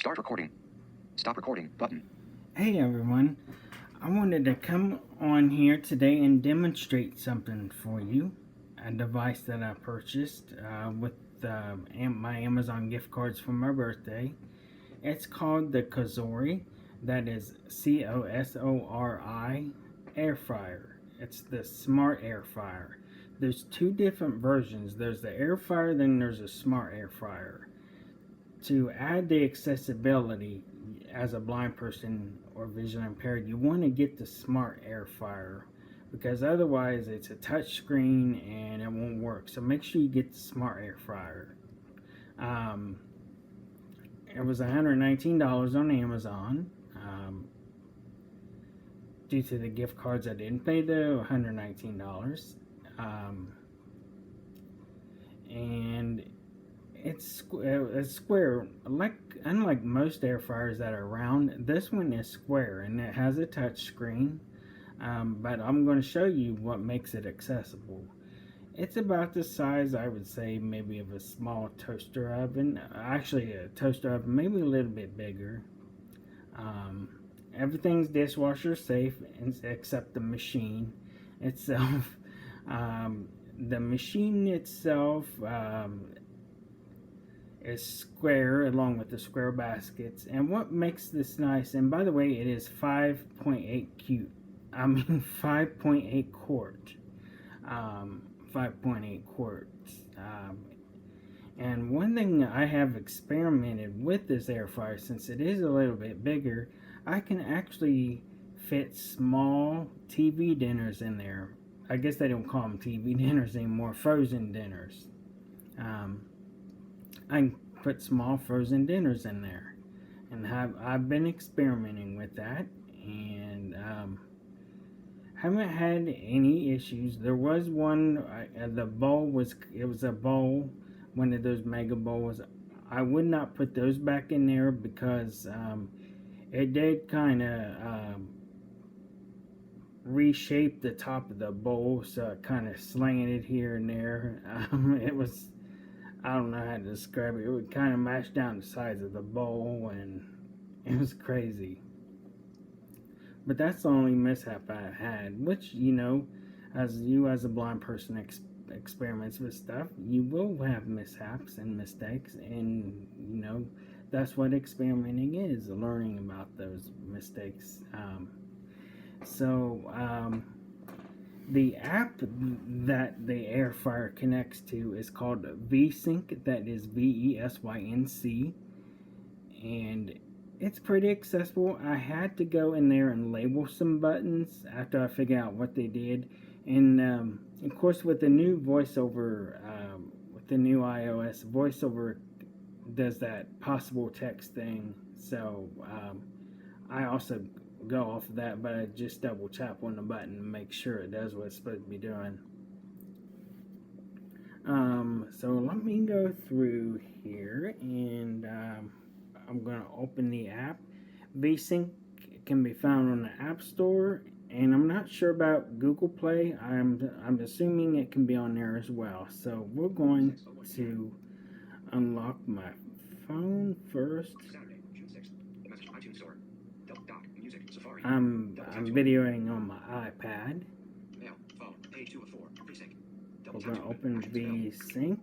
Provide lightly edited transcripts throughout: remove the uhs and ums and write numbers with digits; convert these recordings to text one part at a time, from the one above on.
Start recording. Stop recording button. Hey everyone, I wanted to come on here today and demonstrate something for you. A device that I purchased with my Amazon gift cards for my birthday. It's called the Cosori. That is Cosori air fryer. It's the smart air fryer. There's two different versions. There's the air fryer, then there's a smart air fryer. To add the accessibility as a blind person or vision impaired, you want to get the smart air fryer because otherwise it's a touch screen and it won't work. So make sure you get the smart air fryer. Um, it was $119 on Amazon. Due to the gift cards, I didn't pay the $119. And it's square. Unlike most air fryers that are round, this one is square and it has a touch screen. But I'm going to show you what makes it accessible. It's about the size, I would say, maybe of a small toaster oven. Actually, a toaster oven, maybe a little bit bigger. Um, Everything's dishwasher safe except the machine itself. The machine itself is square along with the square baskets. And what makes this nice, and by the way, it is 5.8 cute. I mean 5.8 quart. 5.8 quarts. And one thing I have experimented with this air fryer, since it is a little bit bigger, I can actually fit small TV dinners in there. I guess they don't call them TV dinners anymore, frozen dinners. Um, I can put small frozen dinners in there, and I've been experimenting with that, and haven't had any issues. There was one. The bowl was a bowl, one of those mega bowls. I would not put those back in there because it did kind of reshape the top of the bowl, so it kind of slanted here and there. It was, I don't know how to describe it. It would kind of mash down the sides of the bowl, and it was crazy. But that's the only mishap I had. Which, as a blind person experiments with stuff, you will have mishaps and mistakes, and that's what experimenting is, learning about those mistakes. So the app that the air fryer connects to is called VSync. That is VESYNC, and it's pretty accessible. I had to go in there and label some buttons after I figured out what they did, and of course, with the new voiceover, with the new iOS voiceover, does that possible text thing. So I also go off of that, but I just double tap on the button to make sure it does what it's supposed to be doing. So let me go through here, and I'm going to open the app. VSync can be found on the App Store, and I'm not sure about Google Play. I'm assuming it can be on there as well. So we're going to unlock my phone first. I'm videoing on my iPad. We're going to open VSync.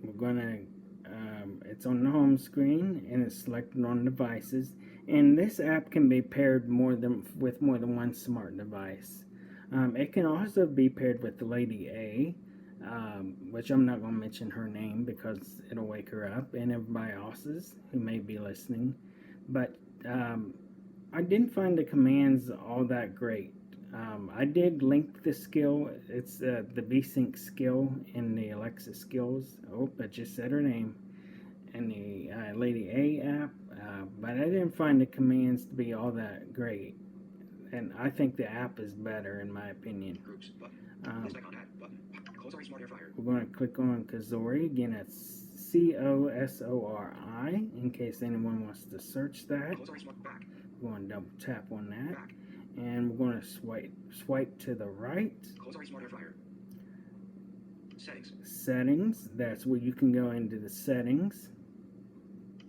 We're going to it's on the home screen and it's selected on devices. And this app can be paired with more than one smart device. It can also be paired with the Lady A, which I'm not going to mention her name because it'll wake her up, and everybody else's who may be listening. But I didn't find the commands all that great. I did link the skill. It's the VSync skill in the Alexa skills. Oh, I just said her name. In the Lady A app, but I didn't find the commands to be all that great. And I think the app is better, in my opinion. We're going to click on Cosori. Again, that's Cosori, in case anyone wants to search that. We're going to double tap on that. And we're going to swipe to the right. Settings. Settings, that's where you can go into the settings.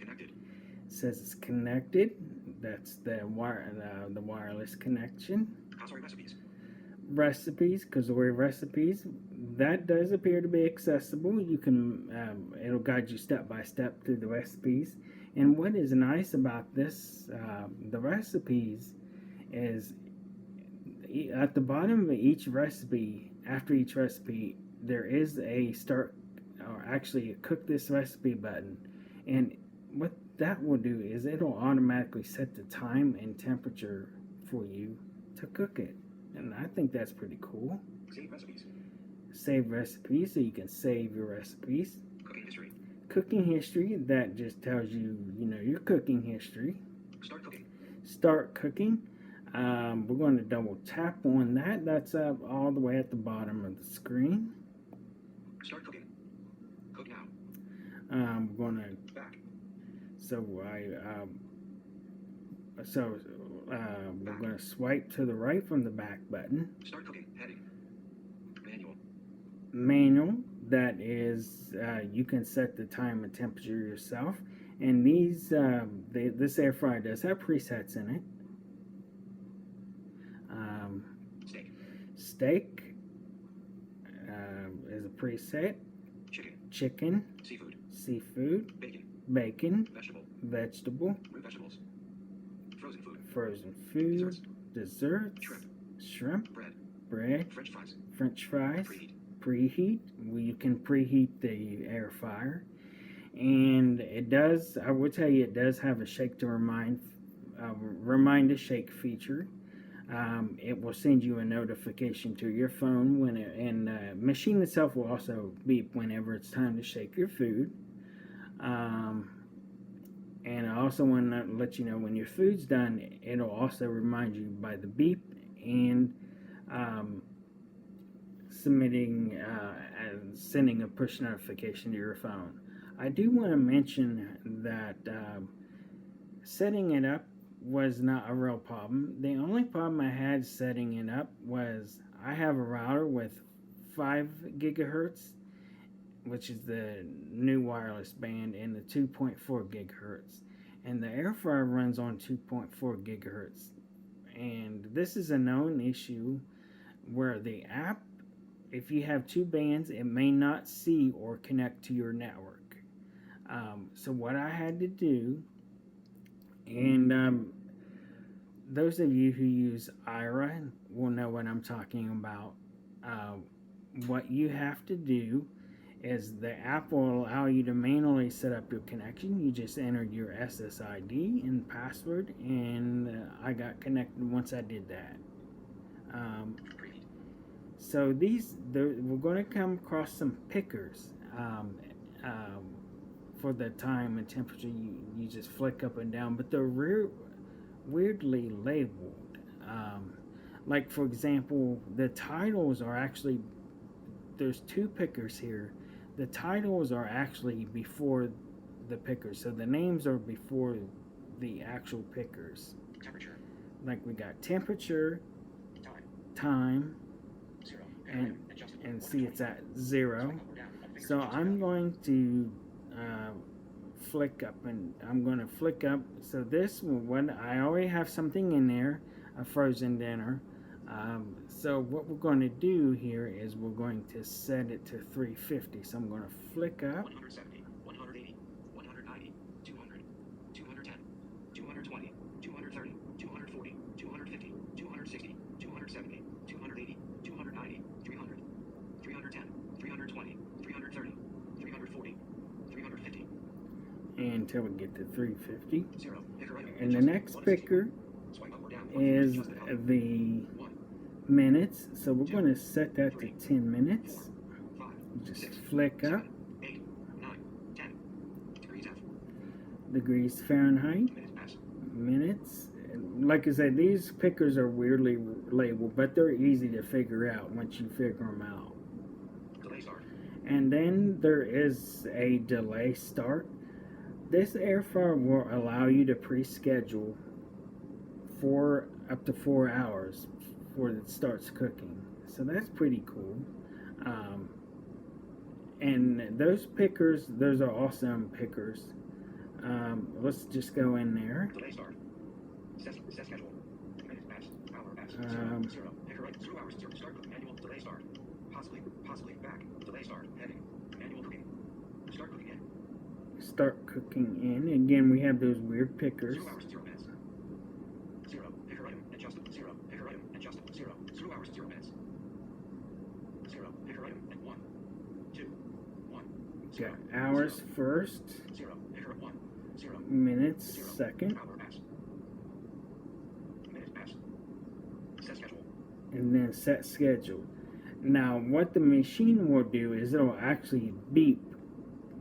Connected. It says it's connected. That's the wireless connection. Cosori recipes. Recipes, Cosori recipes, that does appear to be accessible. You can it'll guide you step by step through the recipes. And what is nice about this, the recipes, is at the bottom of each recipe, after each recipe, there is a start, or actually a cook this recipe button. And what that will do is it'll automatically set the time and temperature for you to cook it. And I think that's pretty cool. Save recipes. Save recipes, so you can save your recipes. Cooking history. Cooking history, that just tells you, your cooking history. Start cooking. Start cooking. We're going to double tap on that. That's up all the way at the bottom of the screen. Start cooking. Cook now. We're going to Back. We're going to swipe to the right from the back button. Start cooking. Heading. Manual. Manual, that is, you can set the time and temperature yourself. And this air fryer does have presets in it. Steak is a preset. Chicken. Seafood. Bacon. Vegetable. Root vegetables. Frozen food. Desserts. Shrimp. Bread. French fries. Preheat. Well, you can preheat the air fryer. And I will tell you, it does have a shake to remind to shake feature. It will send you a notification to your phone and the machine itself will also beep whenever it's time to shake your food. And I also want to let you know when your food's done, it'll also remind you by the beep and sending a push notification to your phone. I do want to mention that setting it up was not a real problem. The only problem I had setting it up was I have a router with 5 gigahertz, which is the new wireless band, and the 2.4 gigahertz. And the air fryer runs on 2.4 gigahertz. And this is a known issue where the app, if you have 2 bands, it may not see or connect to your network. So what I had to do, and those of you who use IRA will know what I'm talking about. What you have to do is the app will allow you to manually set up your connection. You just enter your SSID and password, and I got connected once I did that. So we're going to come across some pickers for the time and temperature. You just flick up and down, but they're weirdly labeled. Like, for example, the titles are actually, there's 2 pickers here. The titles are actually before the pickers, so the names are before the actual pickers. Temperature. Like, we got temperature, time, and see it's at 0. So I'm going to flick up, and I'm going to flick up. So this one, I already have something in there, a frozen dinner. So what we're going to do here is we're going to set it to 350. So I'm going to flick up. 170, 180, 190, 200, 210, 220, 230, 240, 250, 260, 270, 280, 290, 300, 310, 320, 330, 340, 350. Until we get to 350. 0. And the next picker is the minutes. So we're going to set that to 10 minutes. Just flick up. 8, 9, 10. Degrees Fahrenheit. Minutes. Like I said, these pickers are weirdly labeled, but they're easy to figure out once you figure them out. Delay start. And then there is a delay start. This air fryer will allow you to pre-schedule for up to 4 hours before it starts cooking. So that's pretty cool. And those pickers, those are awesome pickers. Let's just go in there. Delay start. Set schedule. Minutes pass. Hour pass. Um, 0. Picker right. 0 hours. 0. Start cooking. Manual. Delay start. Possibly back. Delay start. Heading. Manual cooking. Start cooking in. Start cooking in. Again, we have those weird pickers. 0 hours. 0 minutes. 0. Picker item. Adjusted. 0. Picker item. Adjusted. 0. 0 hours. 0 minutes. 0. Picker item. And 1. 2. 1. 0. Got hours 0. first. 0. Picker 1. 0. Minutes 0. second. Hour pass. Minutes pass. Set schedule. And then set schedule. Now, what the machine will do is it'll actually beep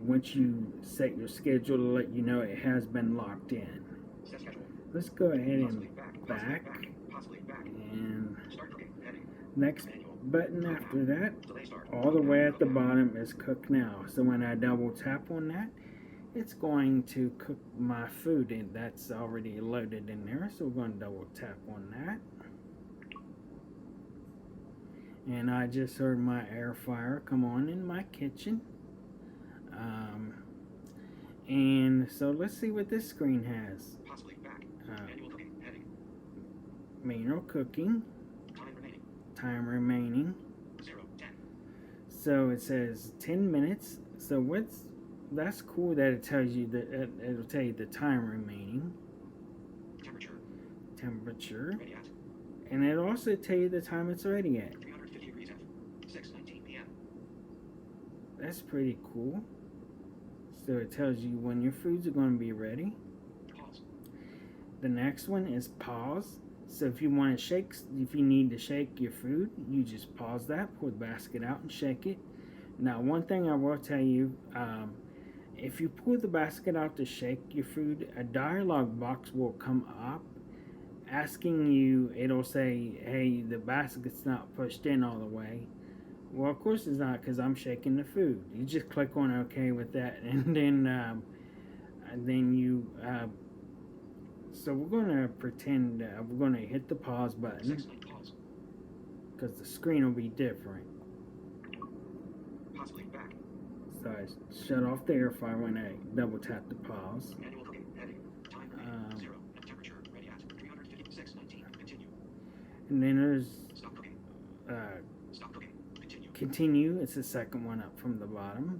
once you set your schedule to let you know it has been locked in. Set schedule. Let's go ahead Possibly and back. back. Possibly back. And Start cooking. Heading. next Manual. button after that, Delay start. all the way at the bottom is cook now. So when I double tap on that, it's going to cook my food, and that's already loaded in there. So we're going to double tap on that. And I just heard my air fryer come on in my kitchen. And so let's see what this screen has. Possibly back. Manual cooking. Heading. Manual cooking. Time remaining. Time remaining. 0. 10. So it says 10 minutes. So that's cool that it tells you that it'll tell you the time remaining. Temperature. Ready at. And it'll also tell you the time it's ready at. 350 degrees F. 6:19 p.m. That's pretty cool. So it tells you when your foods are going to be ready. Pause. The next one is pause. So if you want to shake, if you need to shake your food, you just pause that, pull the basket out and shake it. Now, one thing I will tell you, if you pull the basket out to shake your food, a dialog box will come up asking you, it'll say, hey, the basket's not pushed in all the way. Well, of course it's not, because I'm shaking the food. You just click on OK with that, and then you. So we're going to pretend we're going to hit the pause button, because the screen will be different. Possibly back. So I shut off the air fryer when I double tap the pause. Manual cooking. Heading. Time remaining. 0. And temperature ready at 356:19. Continue. And then there's Stop cooking. Stop cooking. Continue. continue. It's the second one up from the bottom.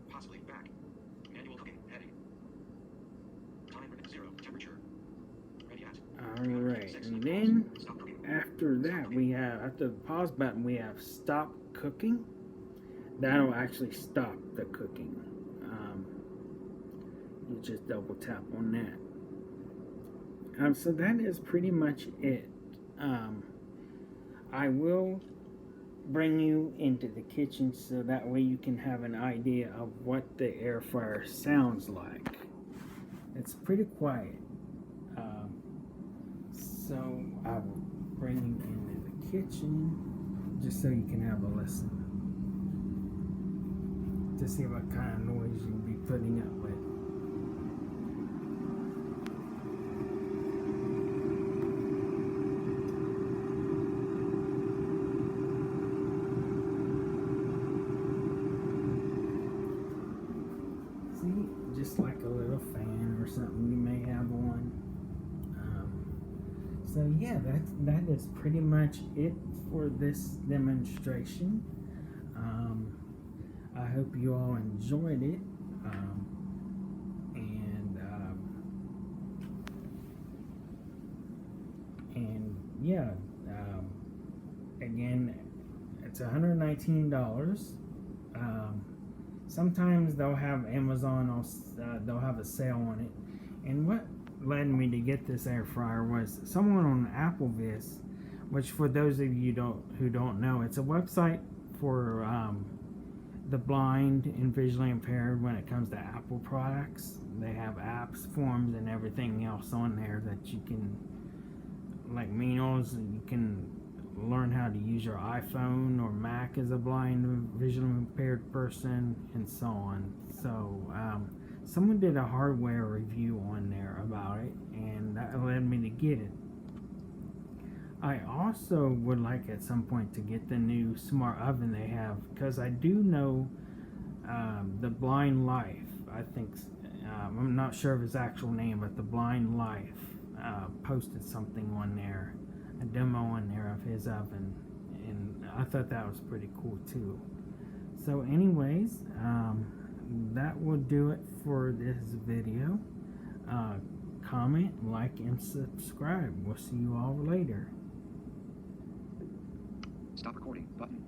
Possibly back. Manual cooking. Heading. Time 0. Temperature ready at. All right, and then after that we have, after the pause button, we have stop cooking. That'll actually stop the cooking. You just double tap on that. So that is pretty much it. I will bring you into the kitchen so that way you can have an idea of what the air fryer sounds like. It's pretty quiet. So I will bring you into the kitchen just so you can have a listen to see what kind of noise you'll be putting up with. See, just like a little fan or something you may have on. So yeah, that is pretty much it for this demonstration. I hope you all enjoyed it. And yeah, again, it's $119. Sometimes they'll have Amazon, they'll have a sale on it. And what led me to get this air fryer was someone on AppleVis, which for those of you who don't know, it's a website for the blind and visually impaired when it comes to Apple products. They have apps, forms, and everything else on there that you can, like manuals, you can learn how to use your iPhone or Mac as a blind or visually impaired person, and so on. So someone did a hardware review on there about it, and that led me to get it. I also would like at some point to get the new smart oven they have, because I do know the Blind Life. I think I'm not sure of his actual name, but the Blind Life posted something on there, a demo on there of his oven, and I thought that was pretty cool too. So, anyways, that will do it for this video. Comment, like, and subscribe. We'll see you all later. Stop recording button.